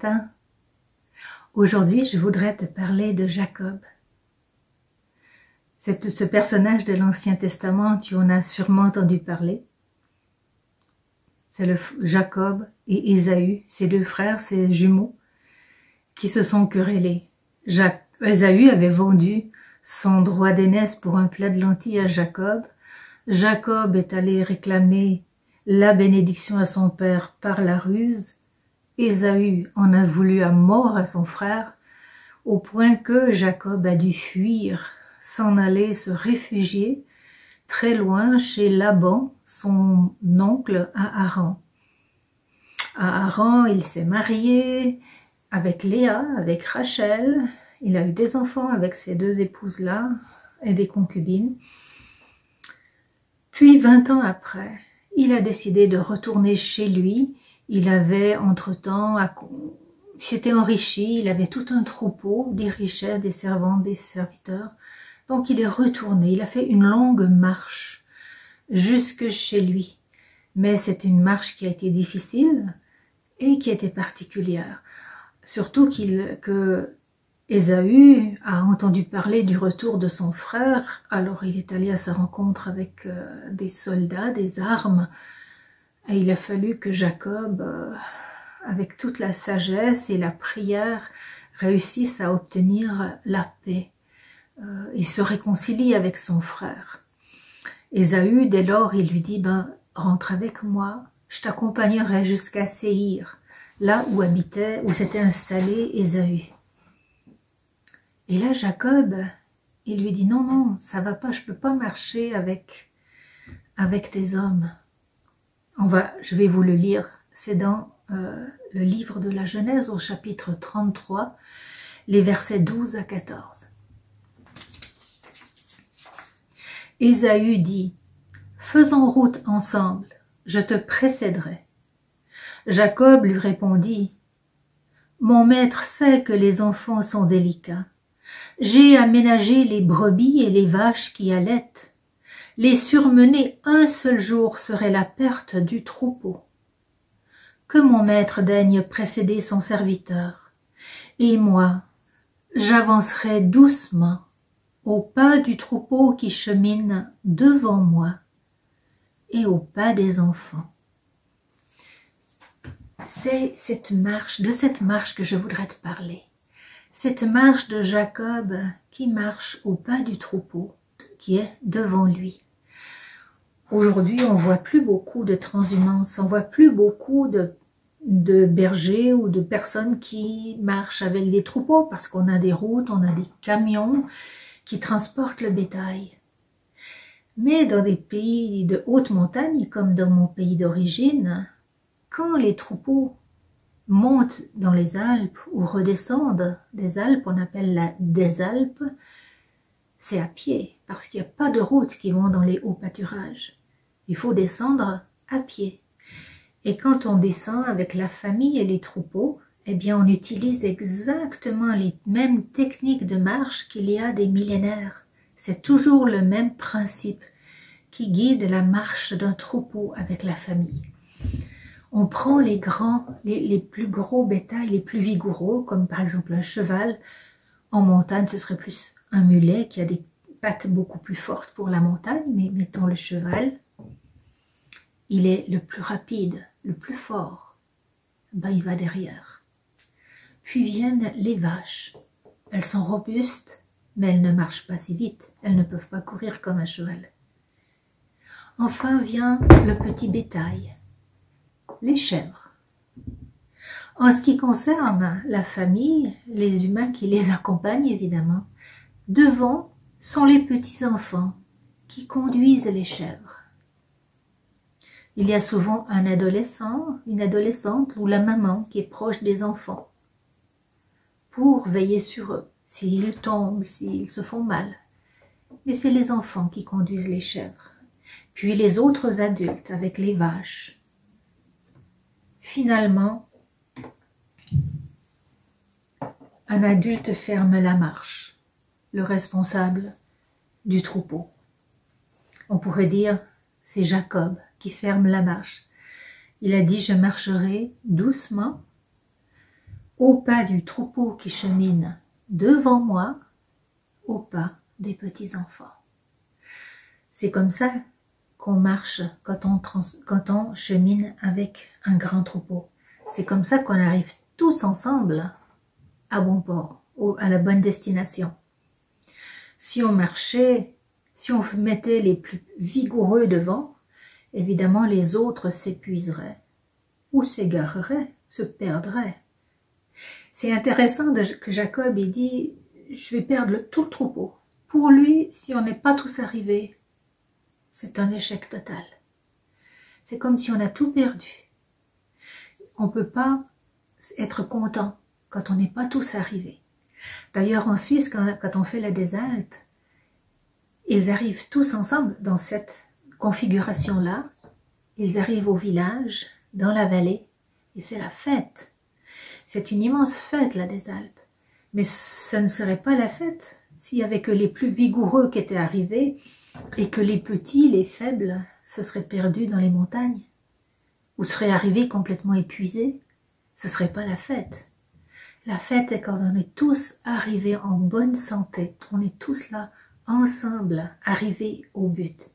matin. Aujourd'hui, je voudrais te parler de Jacob. Ce personnage de l'Ancien Testament, tu en as sûrement entendu parler. C'est Jacob et Ésaü, ses deux frères, ses jumeaux, qui se sont querellés. Ésaü avait vendu son droit d'aînesse pour un plat de lentilles à Jacob. Jacob est allé réclamer la bénédiction à son père par la ruse. Ésaü en a voulu à mort à son frère, au point que Jacob a dû fuir, s'en aller se réfugier très loin chez Laban, son oncle à Haran. À Haran, il s'est marié avec Léa, avec Rachel. Il a eu des enfants avec ces deux épouses-là et des concubines. Puis 20 ans après, il a décidé de retourner chez lui. Il avait entre-temps, s'était enrichi, il avait tout un troupeau, des richesses, des servantes, des serviteurs. Donc il est retourné, il a fait une longue marche jusque chez lui. Mais c'est une marche qui a été difficile et qui était particulière. Surtout que Ésaü a entendu parler du retour de son frère, alors il est allé à sa rencontre avec des soldats, des armes, et il a fallu que Jacob, avec toute la sagesse et la prière, réussisse à obtenir la paix et se réconcilie avec son frère. Ésaü, dès lors, il lui dit, rentre avec moi, je t'accompagnerai jusqu'à Séhir, là où s'était installé Ésaü. Et là, Jacob, il lui dit, non, ça va pas, je peux pas marcher avec tes hommes. Je vais vous le lire, c'est dans le livre de la Genèse au chapitre 33, les versets 12 à 14. Ésaü dit, faisons route ensemble, je te précéderai. Jacob lui répondit, mon maître sait que les enfants sont délicats. J'ai aménagé les brebis et les vaches qui allaitent. Les surmener un seul jour serait la perte du troupeau. Que mon maître daigne précéder son serviteur, et moi, j'avancerai doucement au pas du troupeau qui chemine devant moi et au pas des enfants. C'est de cette marche que je voudrais te parler. Cette marche de Jacob qui marche au pas du troupeau qui est devant lui. Aujourd'hui, on voit plus beaucoup de transhumance, on voit plus beaucoup de bergers ou de personnes qui marchent avec des troupeaux parce qu'on a des routes, on a des camions qui transportent le bétail. Mais dans des pays de haute montagne, comme dans mon pays d'origine, quand les troupeaux montent dans les Alpes ou redescendent des Alpes, on appelle des Alpes, c'est à pied, parce qu'il n'y a pas de route qui vont dans les hauts pâturages. Il faut descendre à pied. Et quand on descend avec la famille et les troupeaux, eh bien on utilise exactement les mêmes techniques de marche qu'il y a des millénaires. C'est toujours le même principe qui guide la marche d'un troupeau avec la famille. On prend les plus gros bétails, les plus vigoureux, comme par exemple un cheval. En montagne, ce serait plus un mulet qui a des pattes beaucoup plus fortes pour la montagne, mais mettons le cheval. Il est le plus rapide, le plus fort. Il va derrière. Puis viennent les vaches. Elles sont robustes, mais elles ne marchent pas si vite. Elles ne peuvent pas courir comme un cheval. Enfin vient le petit bétail. Les chèvres. En ce qui concerne la famille, les humains qui les accompagnent évidemment, devant sont les petits-enfants qui conduisent les chèvres. Il y a souvent un adolescent, une adolescente ou la maman qui est proche des enfants pour veiller sur eux, s'ils tombent, s'ils se font mal. Mais c'est les enfants qui conduisent les chèvres. Puis les autres adultes avec les vaches. Finalement, un adulte ferme la marche, le responsable du troupeau. On pourrait dire, c'est Jacob qui ferme la marche. Il a dit, je marcherai doucement au pas du troupeau qui chemine devant moi, au pas des petits-enfants. C'est comme ça qu'on marche quand on chemine avec un grand troupeau. C'est comme ça qu'on arrive tous ensemble à bon port, à la bonne destination. Si on marchait, si on mettait les plus vigoureux devant, évidemment les autres s'épuiseraient ou s'égareraient, se perdraient. C'est intéressant que Jacob ait dit « je vais perdre tout le troupeau ». Pour lui, si on n'est pas tous arrivés, c'est un échec total. C'est comme si on a tout perdu. On ne peut pas être content quand on n'est pas tous arrivés. D'ailleurs, en Suisse, quand on fait la des Alpes, ils arrivent tous ensemble dans cette configuration-là. Ils arrivent au village, dans la vallée, et c'est la fête. C'est une immense fête, la des Alpes. Mais ça ne serait pas la fête s'il n'y avait que les plus vigoureux qui étaient arrivés et que les petits, les faibles, se seraient perdus dans les montagnes ou seraient arrivés complètement épuisés. Ce ne serait pas la fête. La fête est quand on est tous arrivés en bonne santé. On est tous là, ensemble, arrivés au but.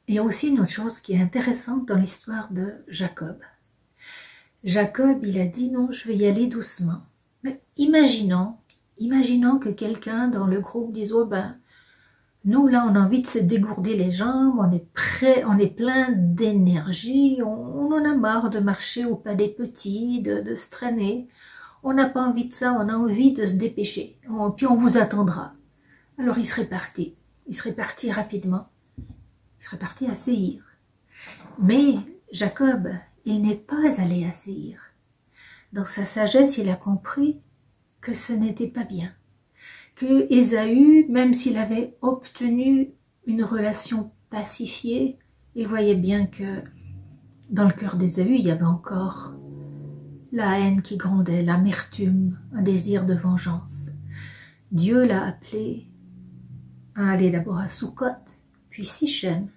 Il y a aussi une autre chose qui est intéressante dans l'histoire de Jacob. Jacob, il a dit non, je vais y aller doucement. Mais imaginons que quelqu'un dans le groupe dise oh ben, nous là on a envie de se dégourdir les jambes, on est prêt, on est plein d'énergie, on en a marre de marcher au pas des petits, de se traîner. On n'a pas envie de ça, on a envie de se dépêcher. Puis on vous attendra. Alors il serait parti. Il serait parti rapidement. Il serait parti à Séhir. Mais Jacob, il n'est pas allé à Séhir. Dans sa sagesse, il a compris que ce n'était pas bien. Que Ésaü, même s'il avait obtenu une relation pacifiée, il voyait bien que dans le cœur d'Ésaü, il y avait encore la haine qui grondait, l'amertume, un désir de vengeance. Dieu l'a appelé à aller d'abord à Sukkot, puis Sichem,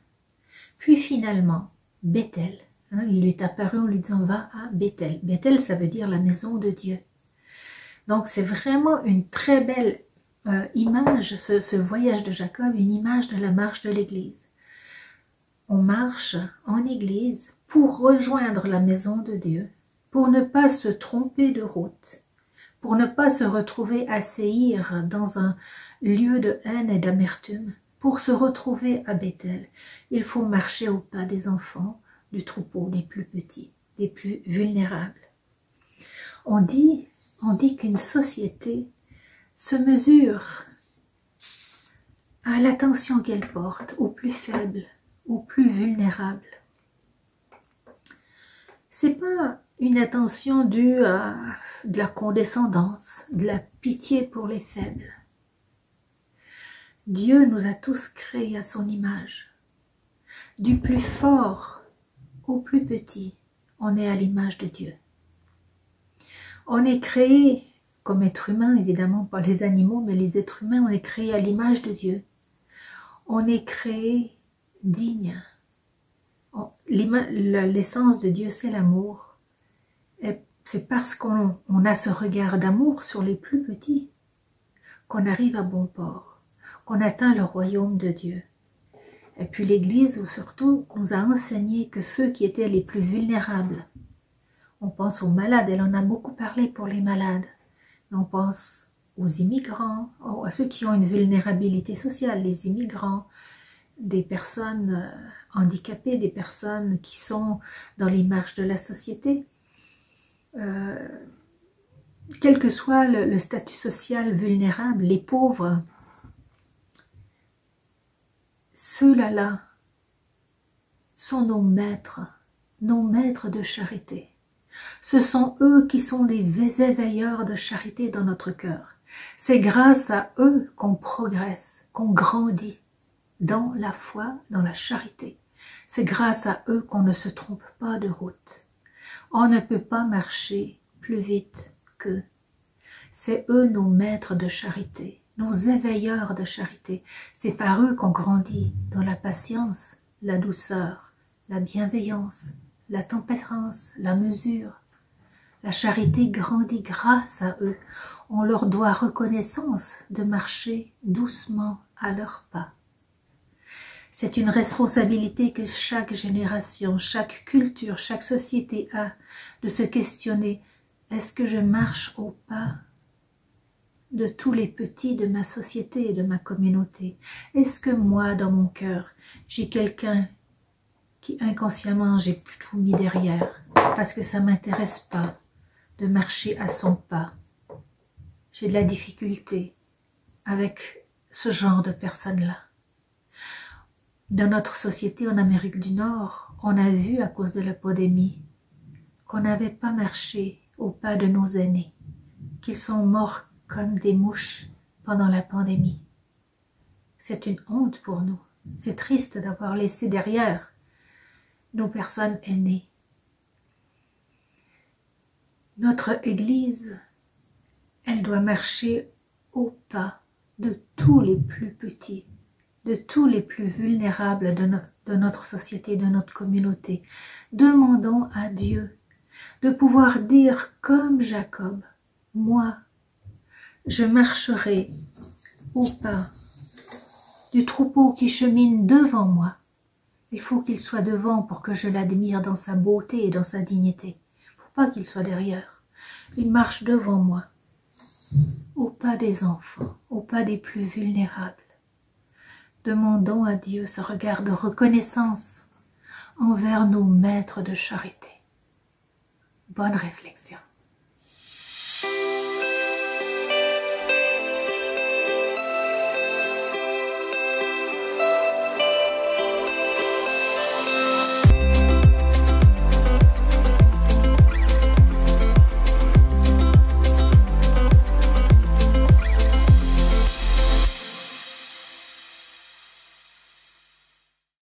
puis finalement Bethel. Il lui est apparu en lui disant « va à Bethel ». Bethel, ça veut dire la maison de Dieu. Donc c'est vraiment une très belle image, ce voyage de Jacob, une image de la marche de l'Église. On marche en Église pour rejoindre la maison de Dieu, pour ne pas se tromper de route, pour ne pas se retrouver à Séhir dans un lieu de haine et d'amertume. Pour se retrouver à Bethel, il faut marcher au pas des enfants, du troupeau, des plus petits, des plus vulnérables. On dit qu'une société se mesure à l'attention qu'elle porte aux plus faibles, aux plus vulnérables. C'est pas une attention due à de la condescendance, de la pitié pour les faibles. Dieu nous a tous créés à son image. Du plus fort au plus petit, on est à l'image de Dieu. On est créé comme être humain, évidemment, pas les animaux, mais les êtres humains, on est créé à l'image de Dieu. On est créé digne. L'essence de Dieu, c'est l'amour. C'est parce qu'on a ce regard d'amour sur les plus petits qu'on arrive à bon port, qu'on atteint le royaume de Dieu. Et puis l'Église, surtout, nous a enseigné que ceux qui étaient les plus vulnérables, on pense aux malades, elle en a beaucoup parlé pour les malades, mais on pense aux immigrants, à ceux qui ont une vulnérabilité sociale, les immigrants, des personnes handicapées, des personnes qui sont dans les marges de la société. Quel que soit le statut social vulnérable, les pauvres, ceux-là sont nos maîtres de charité. Ce sont eux qui sont des éveilleurs de charité dans notre cœur. C'est grâce à eux qu'on progresse, qu'on grandit dans la foi, dans la charité. C'est grâce à eux qu'on ne se trompe pas de route. On ne peut pas marcher plus vite qu'eux. C'est eux nos maîtres de charité, nos éveilleurs de charité. C'est par eux qu'on grandit dans la patience, la douceur, la bienveillance, la tempérance, la mesure, La charité grandit grâce à eux. On leur doit reconnaissance de marcher doucement à leurs pas. C'est une responsabilité que chaque génération, chaque culture, chaque société a de se questionner. Est-ce que je marche au pas de tous les petits de ma société et de ma communauté? Est-ce que moi, dans mon cœur, j'ai quelqu'un qui inconsciemment j'ai plutôt mis derrière parce que ça ne m'intéresse pas de marcher à son pas? J'ai de la difficulté avec ce genre de personnes-là. Dans notre société en Amérique du Nord, on a vu à cause de la pandémie qu'on n'avait pas marché au pas de nos aînés, qu'ils sont morts comme des mouches pendant la pandémie. C'est une honte pour nous. C'est triste d'avoir laissé derrière nos personnes aînées. Notre Église, elle doit marcher au pas de tous les plus petits, de tous les plus vulnérables de notre société, de notre communauté. Demandons à Dieu de pouvoir dire comme Jacob, moi, je marcherai au pas du troupeau qui chemine devant moi. Il faut qu'il soit devant pour que je l'admire dans sa beauté et dans sa dignité. Il ne faut pas qu'il soit derrière. Il marche devant moi, au pas des enfants, au pas des plus vulnérables. Demandons à Dieu ce regard de reconnaissance envers nos maîtres de charité. Bonne réflexion.